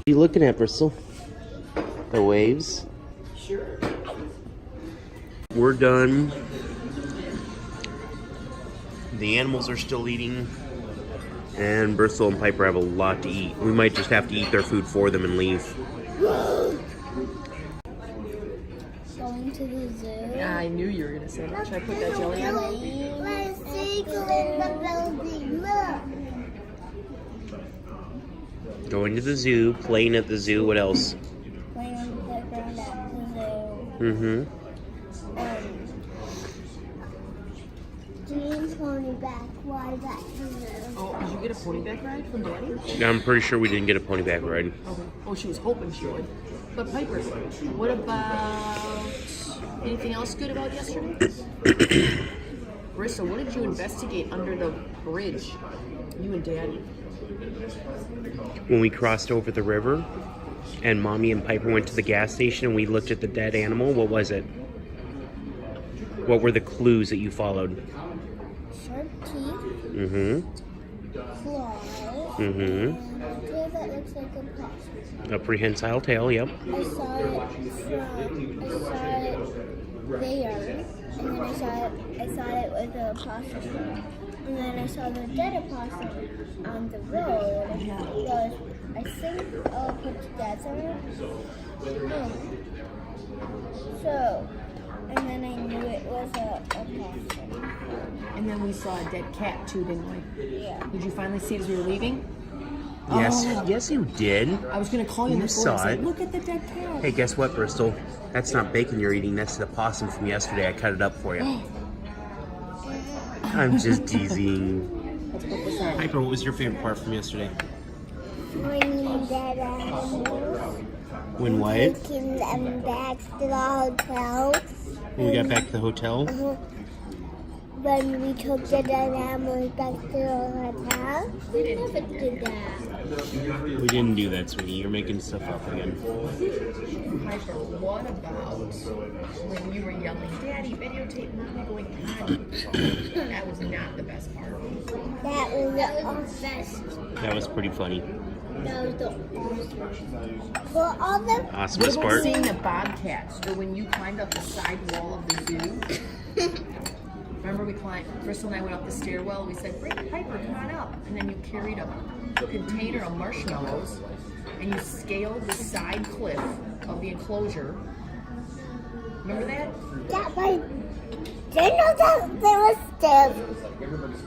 What are you looking at, Bristol? The waves? Sure. We're done. The animals are still eating. And Bristol and Piper have a lot to eat. We might just have to eat their food for them and leave. Going to the zoo. Yeah, I knew you were going to say that. Should I put that jelly on? Let's go in the building. Look. Going to the zoo, playing at the zoo. What else? Playing on the playground at the zoo. Mm-hmm. Doing pony back ride at the zoo. Oh, did you get a pony back ride from Daddy? I'm pretty sure we didn't get a pony back ride. Okay. Oh, she was hoping she would. But Piper, what about anything else good about yesterday? Bristol, what did you investigate under the bridge? You and Daddy. When we crossed over the river and Mommy and Piper went to the gas station and we looked at the dead animal, what was it? What were the clues that you followed? Sharp teeth. Mm-hmm. Claws. Mm-hmm. And a tail that looks like a possum. A prehensile tail, yep. I saw it there, and then I saw it with a opossum. And then I saw the dead opossum on the road. So I think all put together. So, and then I knew it was a opossum. And then we saw a dead cat too, didn't we? Yeah. Did you finally see it as we were leaving? Yes, Oh. yes you did. I was going to call you in the You phone saw and say, it. look at the dead cat. Hey, guess what, Bristol? That's not bacon you're eating, that's the possum from yesterday. I cut it up for you. I'm just teasing. Let's put this on. Piper, what was your favorite part from yesterday? Bringing dead animals. When what? Taking them back to the hotel. When we got back to the hotel? When we took the dead animals back to the hotel. We never did that. We didn't do that, sweetie. You're making stuff up again. Piper, what about when you were yelling, Daddy, videotape Mommy going potty? That was not the best part. That was the best. That was pretty funny. That was the for all the Awesome What about part. seeing the bobcats, or when you climbed up the side wall of the zoo? Remember we climbed, Bristol and I went up the stairwell, we said, bring Piper, come on up. And then you carried a container of marshmallows, and you scaled the side cliff of the enclosure. Remember that? that was didn't know that there was stairs.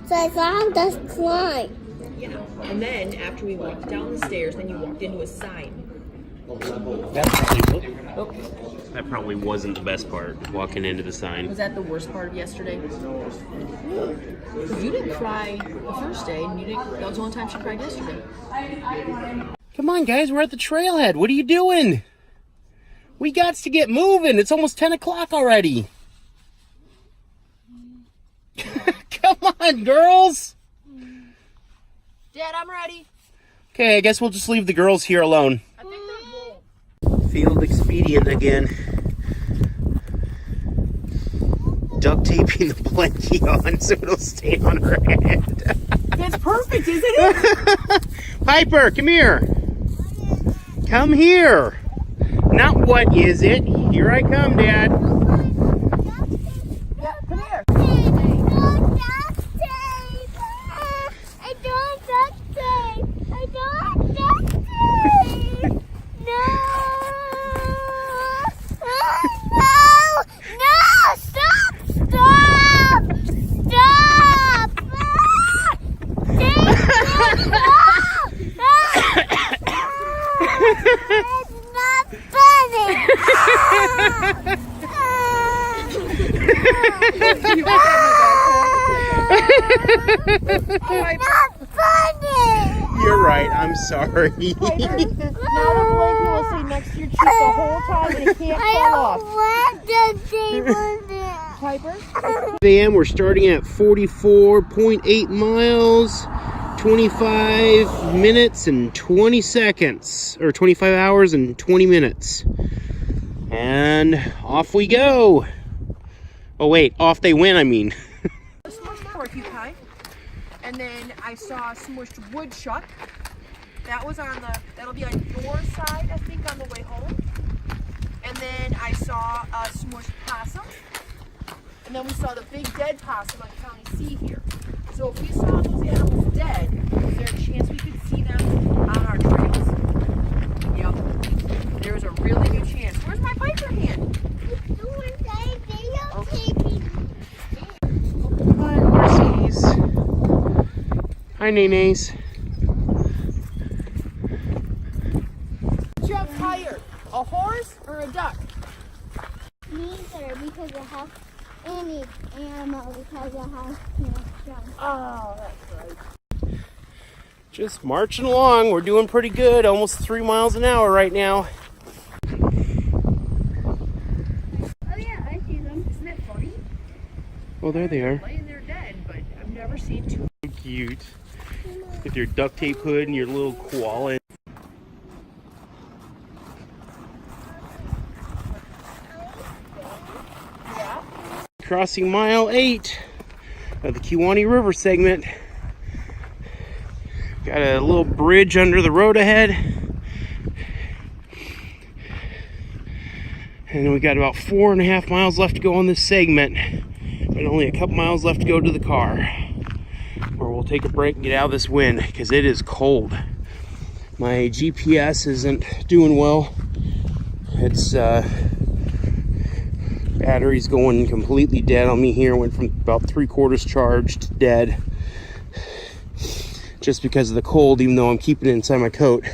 So I saw him just climb. Yeah. And then, after we walked down the stairs, then you walked into a sign. That probably wasn't the best part, walking into the sign. Was that the worst part of yesterday? Because you didn't cry the first day, and that was the only time she cried yesterday. Come on, guys, we're at the trailhead. What are you doing? We got to get moving. It's almost 10 o'clock already. Come on, girls. Dad, I'm ready. Okay, I guess we'll just leave the girls here alone. I think they're full. Field expedient again. Duct taping the blankie on so it'll stay on her head. That's perfect, isn't it? Piper, come here. Come here. Not what is it? Here I come, Dad. Yeah, come here. You're right, I'm sorry. Now the blankie will stay next to your cheek the whole time and it can't fall off. Piper? We're starting at 44.8 miles, 25 minutes and 20 seconds, or 25 hours and 20 minutes. And off we go. Oh wait, off they went, I mean. Smushed porcupine, and then I saw smushed woodchuck, That was on the, that'll be on your side, I think, on the way home. And then I saw a smushed possum. And then we saw the big dead possum on County C here. So if we saw those animals dead, is there a chance we could see them on our trails? Yep. There's a really good chance. Where's my Piper hand? Hi, horsies. Hi, nenes. Jump higher, a horse or a duck? Neither, because a house, any animal, because a house can't jump. Oh, that's right. Just marching along. We're doing pretty good. Almost 3 miles an hour right now. Oh yeah, I see them. Isn't that funny? Oh, there they are. Laying there dead, but I've never seen two. So cute. With your duct tape hood and your little koala. Crossing mile 8 of the Kewaunee River segment. Got a little bridge under the road ahead. And we got about 4.5 miles left to go on this segment. And only a couple miles left to go to the car. Or we'll take a break and get out of this wind because it is cold. My GPS isn't doing well. It's battery's going completely dead on me here. Went from about 3/4 charged to dead. Just because of the cold, even though I'm keeping it inside my coat.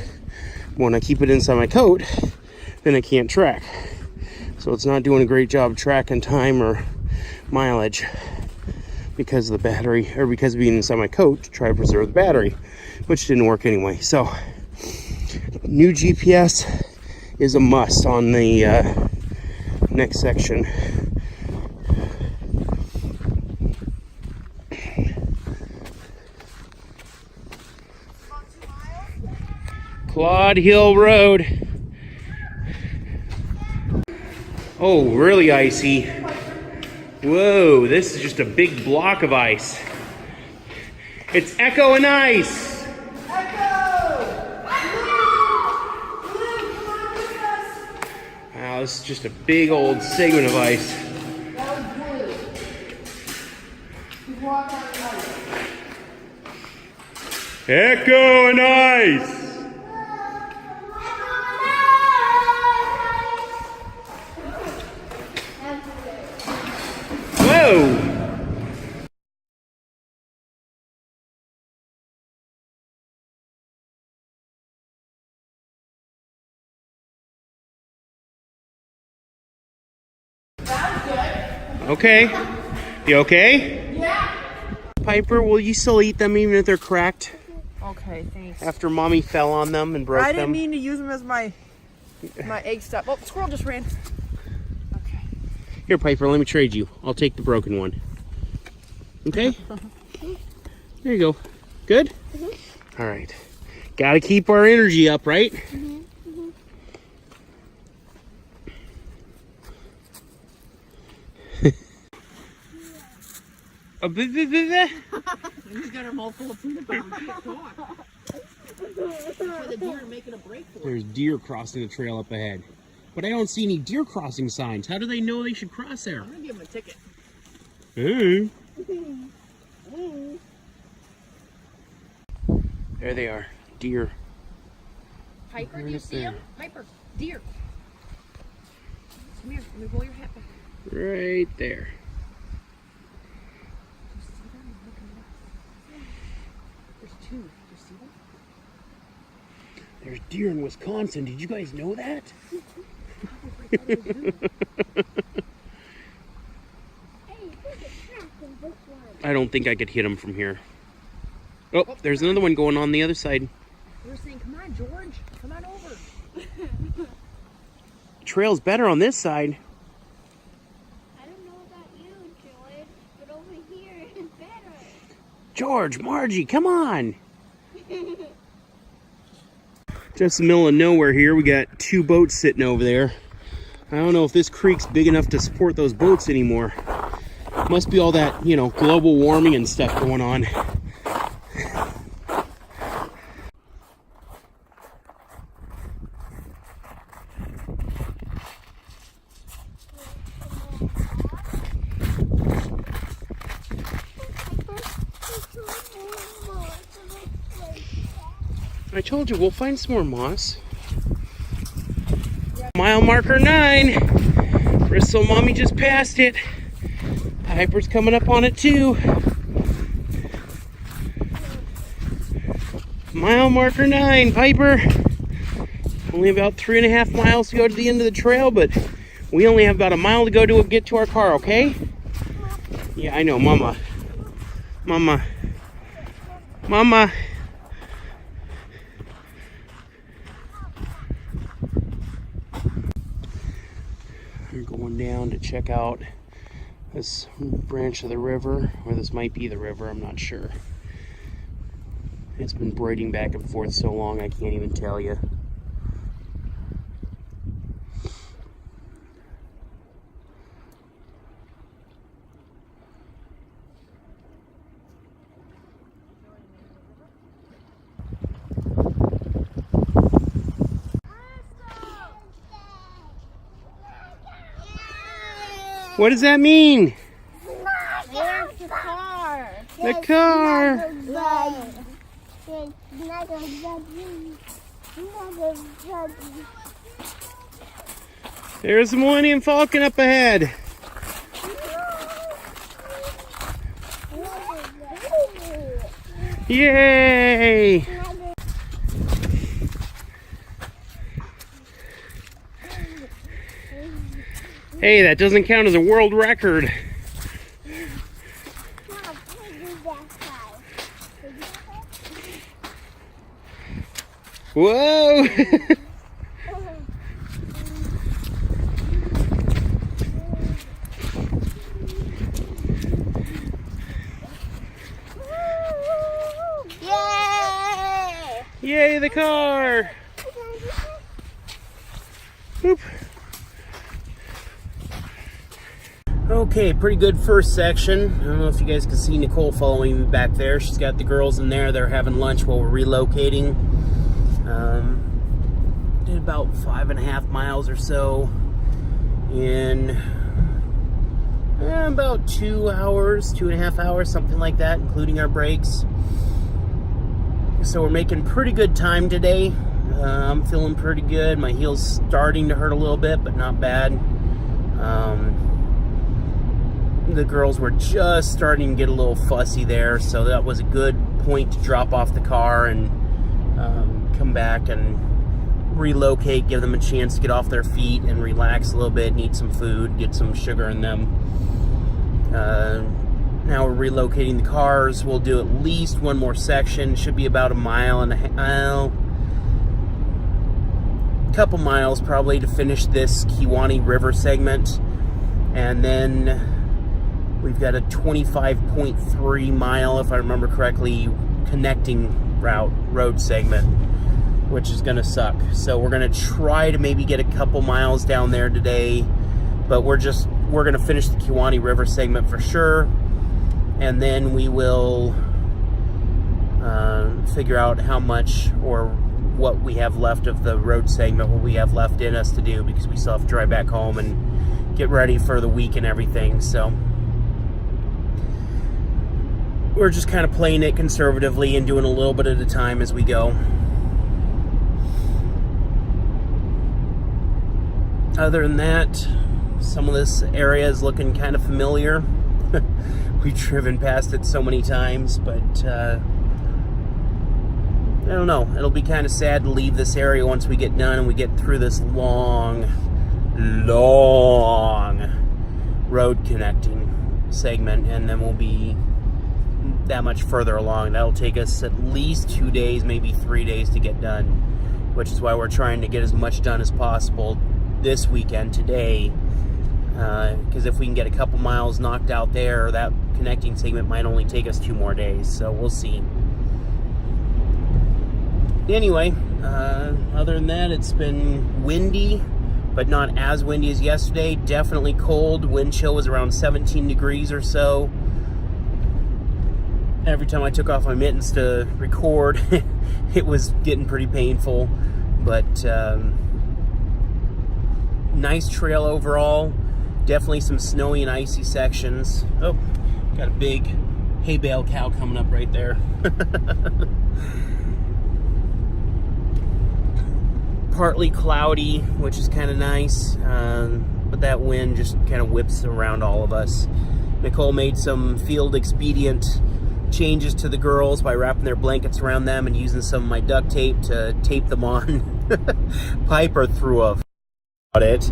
When I keep it inside my coat, then I can't track. So it's not doing a great job tracking time or mileage because of the battery, or because of being inside my coat to try to preserve the battery, which didn't work anyway. So new GPS is a must on the next section. Claude Hill Road. Oh, really icy. Whoa, this is just a big block of ice. It's Echo and Ice. Wow, this is just a big old segment of ice. Echo and Ice. Whoa! Okay. You okay? Yeah. Piper, will you still eat them even if they're cracked? Okay, thanks. After Mommy fell on them and broke them? I didn't mean to use them as my egg stuff. Oh, squirrel just ran. Okay. Here, Piper, let me trade you. I'll take the broken one. Okay? There you go. Good? All right. Gotta keep our energy up, right? He's got her mouth full of food, but we can't talk. The deer are making a break for it. There's deer crossing the trail up ahead. But I don't see any deer crossing signs. How do they know they should cross there? I'm gonna give him a ticket. Hey. There they are. Deer. Piper, do you see him? Piper, deer. Come here, let me pull your hat back. Right there. There's two. Do you see them? There's deer in Wisconsin. Did you guys know that? I don't think I could hit him from here. Oh, there's another one going on the other side. We were saying, come on, George. Come on over. Trail's better on this side. I don't know about you, George, but over here it's better. George, Margie, come on. Just in the middle of nowhere here. We got 2 boats sitting over there. I don't know if this creek's big enough to support those boats anymore. Must be all that, you know, global warming and stuff going on. I told you, we'll find some more moss. Mile marker 9. Bristol Mommy just passed it. Piper's coming up on it too. Mile marker 9, Piper. Only about 3.5 miles to go to the end of the trail, but we only have about a mile to go to get to our car, okay? Yeah, I know, Mama. Mama. Mama. I'm going down to check out this branch of the river, or this might be the river, I'm not sure. It's been braiding back and forth so long I can't even tell you. What does that mean? There's the car. The car. There's the Millennium Falcon up ahead. Yay! Hey, that doesn't count as a world record. Whoa! Yay! Yay, the car! Whoop. Okay, pretty good first section. I don't know if you guys can see Nicole following me back there. She's got the girls in there. They're having lunch while we're relocating. Did about 5.5 miles or so in about 2 hours, 2.5 hours, something like that, including our breaks. So we're making pretty good time today. I'm feeling pretty good. My heel's starting to hurt a little bit, but not bad. The girls were just starting to get a little fussy there, so that was a good point to drop off the car and come back and relocate, give them a chance to get off their feet and relax a little bit, and eat some food, get some sugar in them. Now we're relocating the cars. We'll do at least one more section. Should be about 1.5 miles. Couple miles probably to finish this Kewaunee River segment, and then we've got a 25.3 mile, if I remember correctly, connecting road segment, which is gonna suck. So we're gonna try to maybe get a couple miles down there today, but we're gonna finish the Kewaunee River segment for sure, and then we will figure out how much or what we have left of the road segment, what we have left in us to do, because we still have to drive back home and get ready for the week and everything. So we're just kind of playing it conservatively and doing a little bit at a time as we go. Other than that, some of this area is looking kind of familiar. We've driven past it so many times, but I don't know. It'll be kind of sad to leave this area once we get done and we get through this long road connecting segment, and then we'll be that much further along. That'll take us at least 2 days, maybe 3 days to get done, which is why we're trying to get as much done as possible this weekend, today, because if we can get a couple miles knocked out there, that connecting segment might only take us 2 more days, so we'll see. Anyway, other than that, it's been windy, but not as windy as yesterday. Definitely cold. Wind chill was around 17 degrees or so. Every time I took off my mittens to record, it was getting pretty painful, but nice trail overall. Definitely some snowy and icy sections. Oh, got a big hay bale cow coming up right there. partly cloudy, which is kind of nice, but that wind just kind of whips around all of us. Nicole made some field expedient changes to the girls by wrapping their blankets around them and using some of my duct tape to tape them on. Piper threw a about it,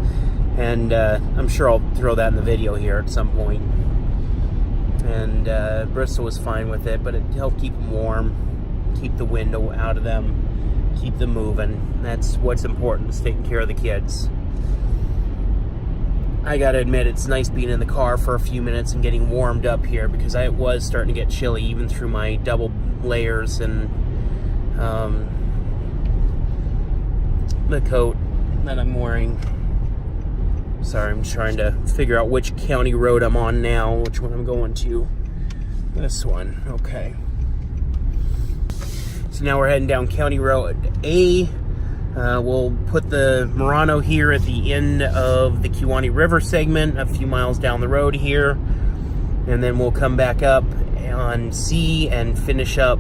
and I'm sure I'll throw that in the video here at some point. And Bristol was fine with it, but it helped keep them warm, keep the wind out of them, keep them moving. That's what's important, is taking care of the kids. I gotta admit, it's nice being in the car for a few minutes and getting warmed up here, because I was starting to get chilly even through my double layers and the coat that I'm wearing. Sorry, I'm trying to figure out which county road I'm on now, which one I'm going to. This one, okay. So now we're heading down County Road A. We'll put the Murano here at the end of the Kewaunee River segment, a few miles down the road here. And then we'll come back up on C and finish up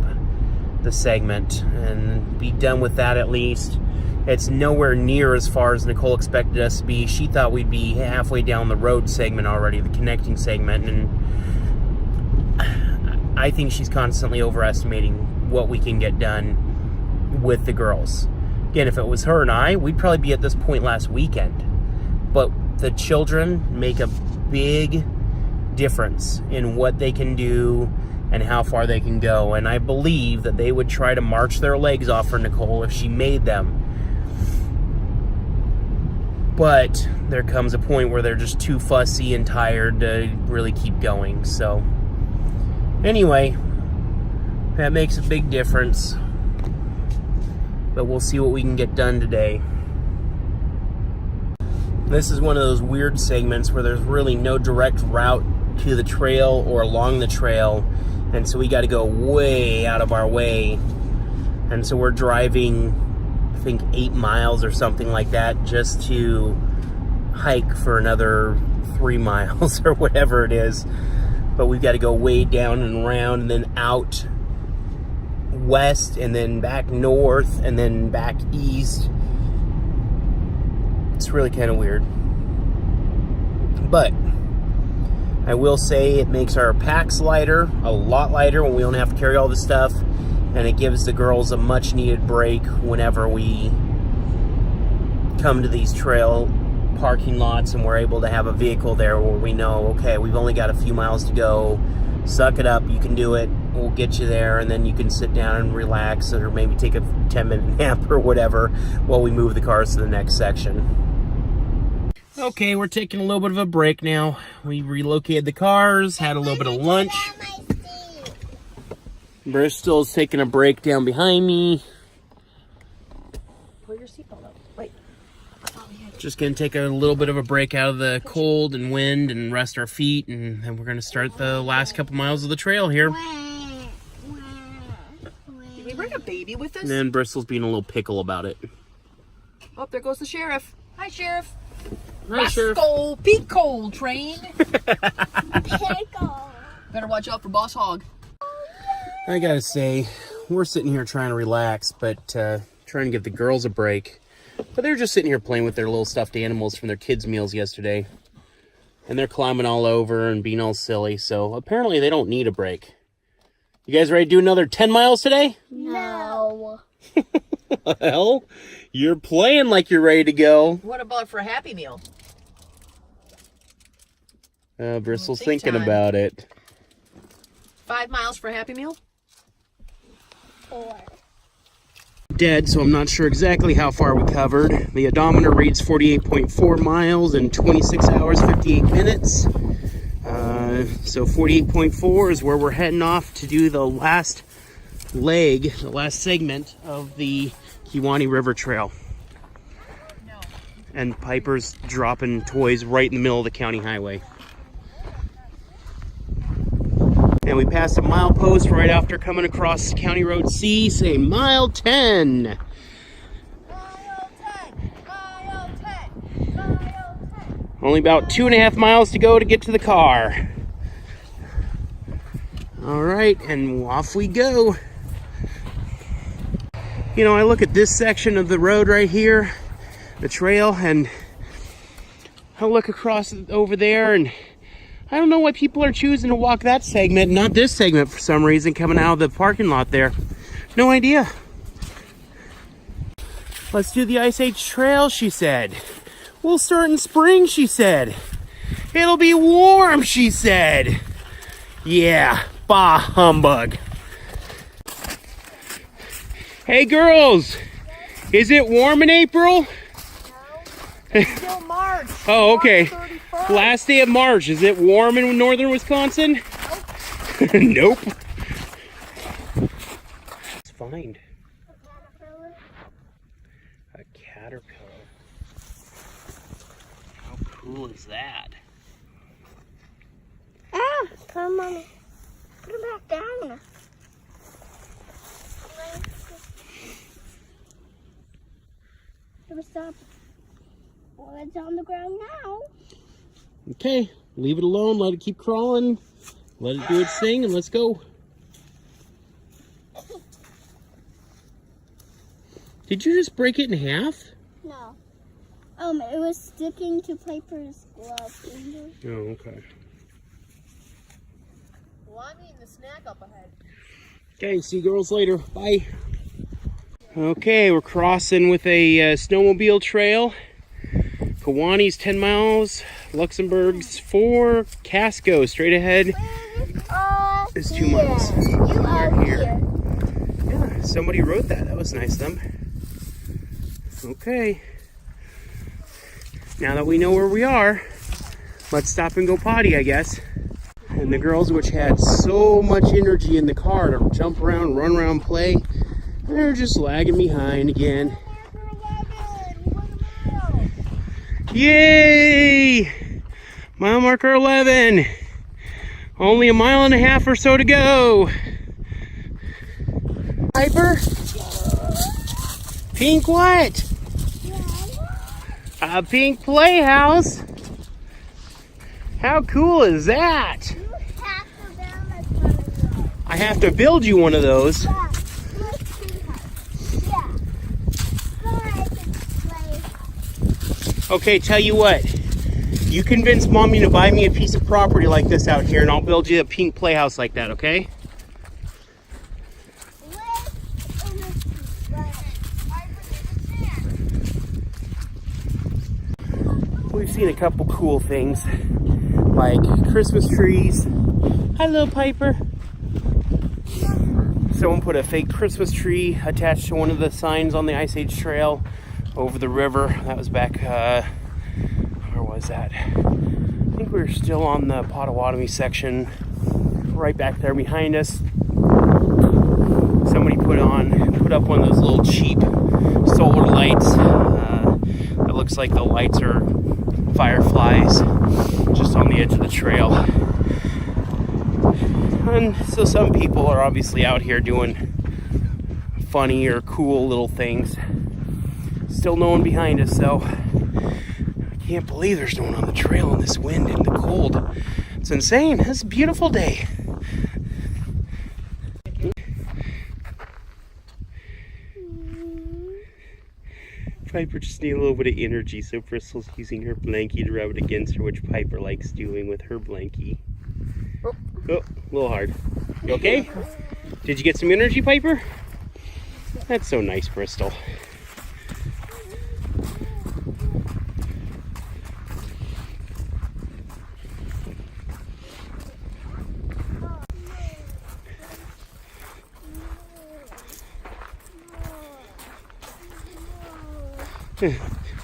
the segment and be done with that at least. It's nowhere near as far as Nicole expected us to be. She thought we'd be halfway down the road segment already, the connecting segment, and I think she's constantly overestimating what we can get done with the girls. Again, if it was her and I, we'd probably be at this point last weekend. But the children make a big difference in what they can do and how far they can go. And I believe that they would try to march their legs off for Nicole if she made them. But there comes a point where they're just too fussy and tired to really keep going. So anyway, that makes a big difference. But we'll see what we can get done today. This is one of those weird segments where there's really no direct route to the trail or along the trail. And so we got to go way out of our way. And so we're driving, I think, 8 miles or something like that just to hike for another 3 miles or whatever it is. But we've got to go way down and around and then out west and then back north and then back east. It's really kind of weird. But I will say it makes our packs lighter, a lot lighter when we don't have to carry all this stuff. And it gives the girls a much needed break whenever we come to these trail parking lots and we're able to have a vehicle there where we know, okay, we've only got a few miles to go. Suck it up, you can do it. We'll get you there, and then you can sit down and relax or maybe take a 10-minute nap or whatever while we move the cars to the next section. Okay, we're taking a little bit of a break now. We relocated the cars, had a little bit of lunch. Bristol's taking a break down behind me. Pull your seatbelt up. Wait. Just gonna take a little bit of a break out of the cold and wind and rest our feet, and then we're gonna start the last couple miles of the trail here. Did we bring a baby with us? And then Bristol's being a little pickle about it. Oh, there goes the sheriff. Hi, Sheriff. Hi, Sheriff. Rascal Pickle train. Pickle. Better watch out for Boss Hog. I gotta say, we're sitting here trying to relax, but trying to give the girls a break. But they're just sitting here playing with their little stuffed animals from their kids' meals yesterday. And they're climbing all over and being all silly, so apparently they don't need a break. You guys ready to do another 10 miles today? No. Well, you're playing like you're ready to go. What about for a Happy Meal? Bristol's Take thinking time. about it. 5 miles for a Happy Meal? 4. Dead, so I'm not sure exactly how far we covered. The odometer reads 48.4 miles in 26 hours, 58 minutes. So 48.4 is where we're heading off to do the last leg, the last segment of the Kewaunee River Trail. No. And Piper's dropping toys right in the middle of the county highway. And we passed a milepost right after coming across County Road C, say mile 10. Mile 10. Mile 10. Mile 10. Only about 2.5 miles to go to get to the car. All right, and off we go. You know, I look at this section of the road right here, the trail, and I look across over there, and I don't know why people are choosing to walk that segment, not this segment for some reason, coming out of the parking lot there. No idea. Let's do the Ice Age Trail, she said. We'll start in spring, she said. It'll be warm, she said. Yeah, bah humbug. Hey girls, is it warm in April? No, it's still March. Oh, okay. March 31st. Last day of March. Is it warm in northern Wisconsin? Nope. Let's find a caterpillar. How cool is that? Ah, come on. Put it back down. Stop. Well, it's on the ground now. Okay, leave it alone. Let it keep crawling. Let it do its thing, and let's go. Did you just break it in half? No. It was sticking to Piper's glove. Oh, okay. Well, I'm eating the snack up ahead. Okay, see you girls later. Bye. Okay, we're crossing with a snowmobile trail. Kewaunee's 10 miles, Luxembourg's 4, Casco straight ahead is 2 miles. You are here. Yeah, somebody wrote that. That was nice of them. Okay. Now that we know where we are, let's stop and go potty, I guess. And the girls, which had so much energy in the car to jump around, run around, play, they're just lagging behind again. Yay! Mile marker 11. Only a mile and a half or so to go. Piper? Pink what? A pink playhouse? How cool is that? I have to build you one of those. Okay, tell you what. You convince Mommy to buy me a piece of property like this out here, and I'll build you a pink playhouse like that, okay? We've seen a couple cool things, like Christmas trees. Hi, little Piper. Someone put a fake Christmas tree attached to one of the signs on the Ice Age Trail over the river. That was back, where was that? I think we were still on the Potawatomi section, right back there behind us. Somebody put up one of those little cheap solar lights. It looks like the lights are fireflies just on the edge of the trail. And so some people are obviously out here doing funny or cool little things. Still no one behind us, so I can't believe there's no one on the trail in this wind and the cold. It's insane. It's a beautiful day. Piper just needs a little bit of energy, so Bristol's using her blankie to rub it against her, which Piper likes doing with her blankie. Oh, a little hard. You okay? Did you get some energy, Piper? That's so nice, Bristol.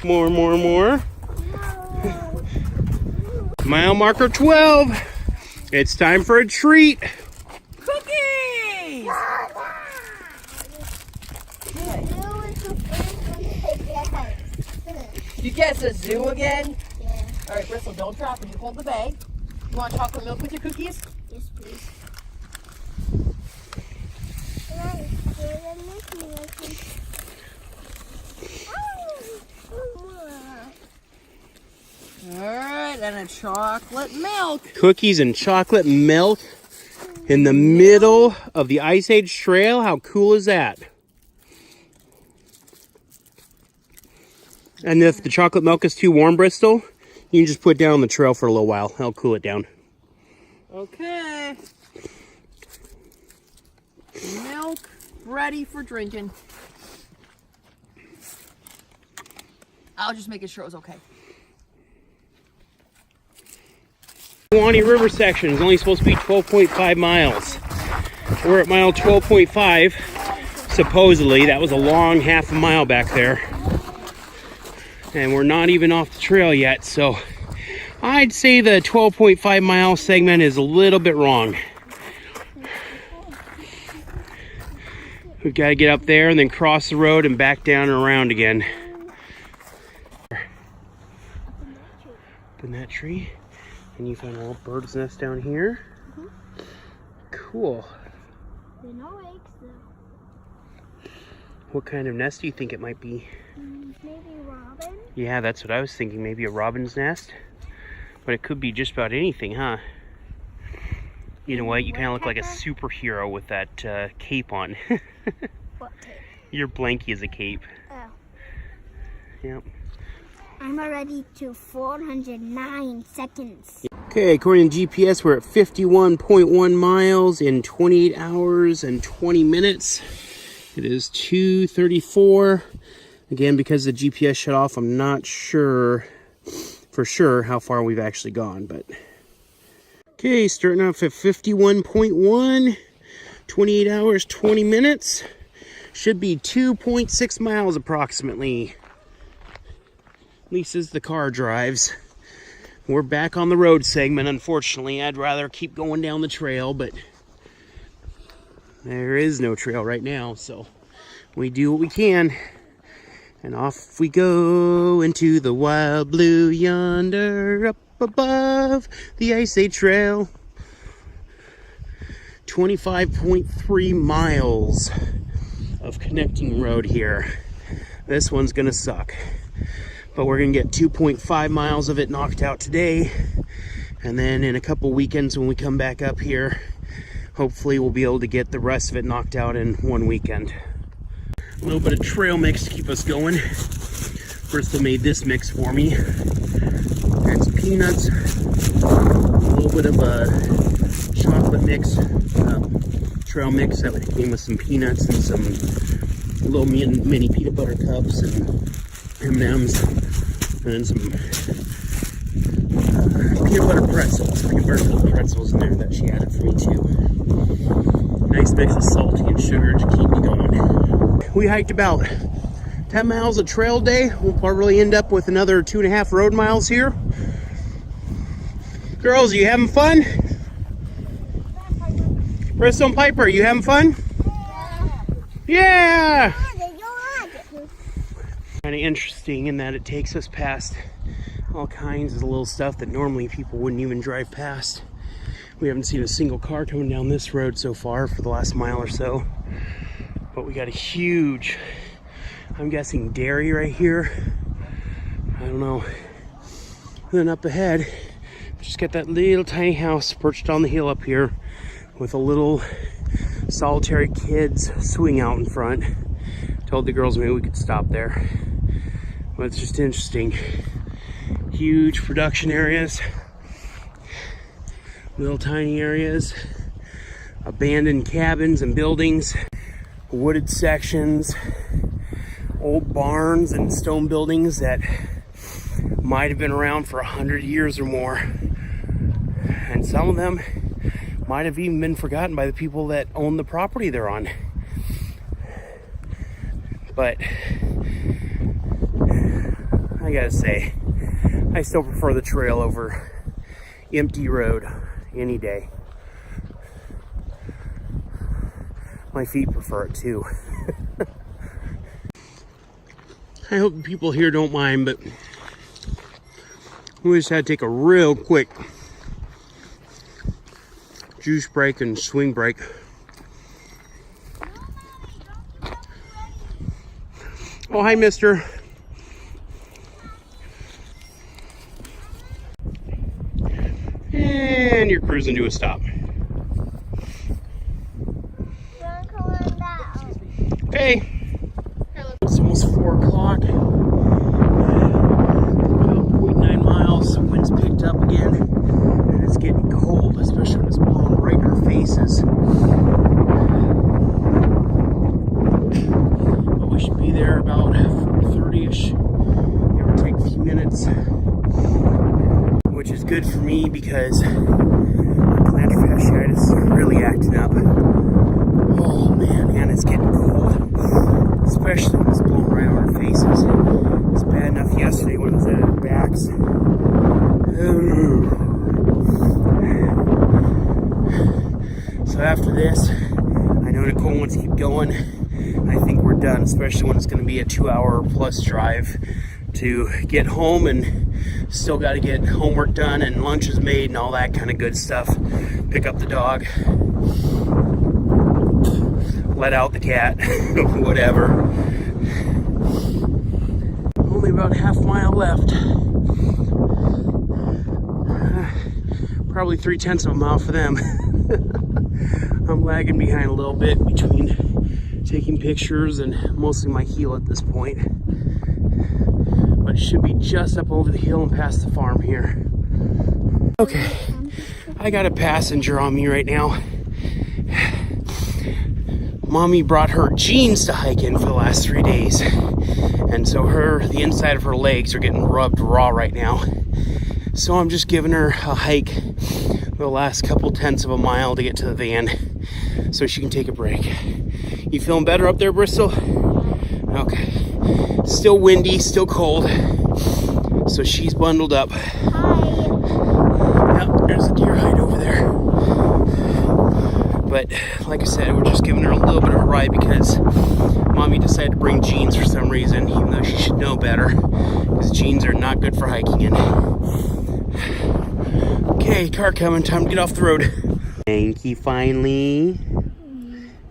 More. Mile marker 12. It's time for a treat. Cookies! You guess a zoo again? Yeah. All right, Bristol, don't drop it. You hold the bag. You want chocolate milk with your cookies? Yes, please. All right, and a chocolate milk. Cookies and chocolate milk in the middle of the Ice Age Trail. How cool is that? And if the chocolate milk is too warm, Bristol, you can just put it down on the trail for a little while. It'll cool it down. Okay. Milk ready for drinking. I'll just making sure it was okay. Kewaunee River section is only supposed to be 12.5 miles. We're at mile 12.5. Supposedly, that was a long half a mile back there. And we're not even off the trail yet, so I'd say the 12.5 mile segment is a little bit wrong. We've got to get up there and then cross the road and back down and around again. Up in that tree. And you found a little bird's nest down here. Cool. There are no eggs though. What kind of nest do you think it might be? Maybe robin? Yeah, that's what I was thinking. Maybe a robin's nest. But it could be just about anything, huh? You know what? You kind of look like a superhero with that cape on. What tape? Your blankie is a cape. Oh. Yep. I'm already to 409 seconds. Okay, according to GPS, we're at 51.1 miles in 28 hours and 20 minutes. It is 2:34. Again, because the GPS shut off, I'm not sure for sure how far we've actually gone, but okay, starting off at 51.1, 28 hours, 20 minutes. Should be 2.6 miles approximately. At least as the car drives. We're back on the road segment, unfortunately. I'd rather keep going down the trail, but there is no trail right now, so we do what we can. And off we go into the wild blue yonder, up above the Ice Age Trail. 25.3 miles of connecting road here. This one's gonna suck. But we're gonna get 2.5 miles of it knocked out today. And then in a couple weekends when we come back up here, hopefully we'll be able to get the rest of it knocked out in one weekend. A little bit of trail mix to keep us going. Bristol made this mix for me. Had some peanuts, a little bit of a chocolate mix, trail mix that came with some peanuts and some little mini peanut butter cups and M&Ms, and then some peanut butter pretzels. Peanut butter pretzels in there that she added for me too. Nice mix of salty and sugar to keep me going. We hiked about 10 miles of trail day. We'll probably end up with another 2.5 road miles here. Girls, are you having fun? Bristol and Piper, you having fun? Yeah! Kind of interesting in that it takes us past all kinds of little stuff that normally people wouldn't even drive past. We haven't seen a single car coming down this road so far for the last mile or so. But we got a huge, I'm guessing, dairy right here. I don't know. And then up ahead, we just got that little tiny house perched on the hill up here with a little solitary kids swing out in front. Told the girls maybe we could stop there. But it's just interesting. Huge production areas, little tiny areas, abandoned cabins and buildings, wooded sections, old barns and stone buildings that might have been around for 100 years or more. And some of them might have even been forgotten by the people that own the property they're on. But I gotta say, I still prefer the trail over empty road any day. My feet prefer it too. I hope the people here don't mind, but we just had to take a real quick juice break and swing break. Oh, hi, mister. And you're cruising to a stop. Okay. It's almost 4 o'clock. cold, especially when it's blowing right in our faces. But we should be there about 4:30ish. It would take a few minutes, which is good for me because plantar fasciitis is really acting up. Oh man, and it's getting cold, especially when it's blowing right on our faces. It's bad enough yesterday when it was at our backs. So after this, I know Nicole wants to keep going. I think we're done, especially when it's going to be a 2-hour plus drive to get home, and still got to get homework done and lunches made and all that kind of good stuff. Pick up the dog, let out the cat, whatever. Only about half mile left. Probably 3/10 of a mile for them. I'm lagging behind a little bit between taking pictures and mostly my heel at this point. But it should be just up over the hill and past the farm here. Okay, I got a passenger on me right now. Mommy brought her jeans to hike in for the last 3 days. And so the inside of her legs are getting rubbed raw right now. So I'm just giving her a hike the last couple tenths of a mile to get to the van so she can take a break. You feeling better up there, Bristol? Okay. Still windy, still cold. So she's bundled up. Yep, there's a deer hide over there. But like I said, we're just giving her a little bit of a ride because Mommy decided to bring jeans for some reason, even though she should know better, because jeans are not good for hiking in. Okay, car coming, time to get off the road. Thank you, finally.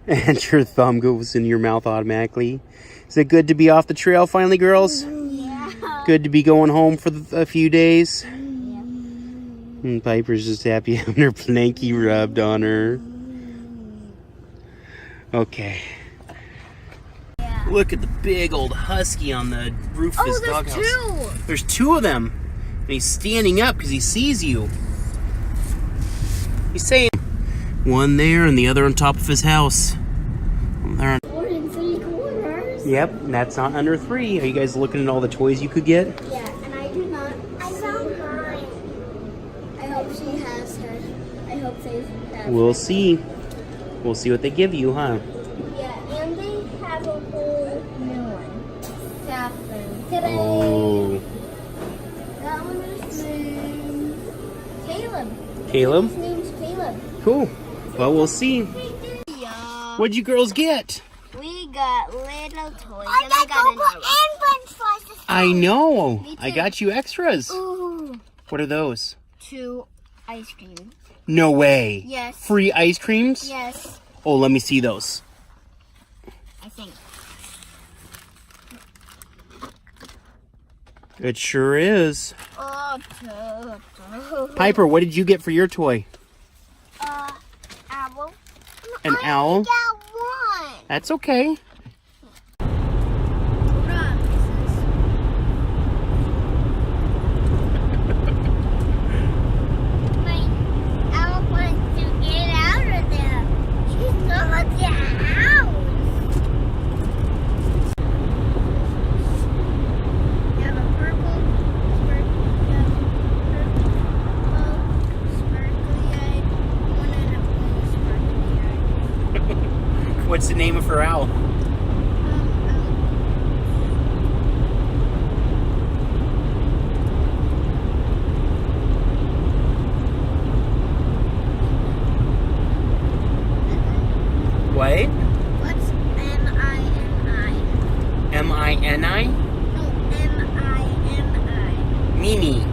And your thumb goes in your mouth automatically. Is it good to be off the trail finally, girls? Yeah. Good to be going home for a few days? Yeah. And Piper's just happy having her planky rubbed on her. Okay. Yeah. Look at the big old husky on the roof of his doghouse. Two. There's 2 of them. And he's standing up because he sees you. He's saying one there and the other on top of his house. There. 4 and 3 quarters. Yep, and that's not under 3. Are you guys looking at all the toys you could get? Yeah, and I do not. I found mine. I hope she has her. I hope they have We'll see. We'll see what they give you, huh? Yeah, and they have a whole new one. Catherine. Today. Oh. That one is named Caleb. Caleb? His name's Caleb. Cool. Well, we'll see. Yeah. What'd you girls get? We got little toys, and I got another and french fries. I know. Me too. I got you extras. Ooh. What are those? 2 ice creams. No way. Yes. Free ice creams? Yes, Oh, let me see those. I think. It sure is. Oh, Piper, what did you get for your toy? owl. An owl? I got one. That's okay. My owl wants to get out of there. She's not at the house. You have a purple, sparkly-eyed one and a blue sparkly-eyed. What's the name of her owl? What? What's M-I-N-I? M-I-N-I? No, M-I-N-I. Mimi.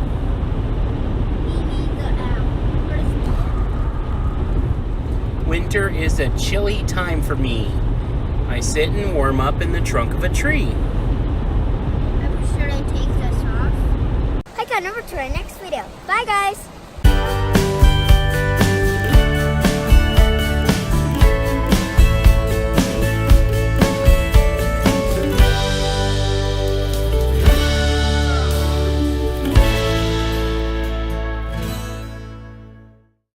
Mimi the owl. What is Winter is a chilly time for me. I sit and warm up in the trunk of a tree. Should I take this off? Hi, got number 2 in our next video. Bye, guys.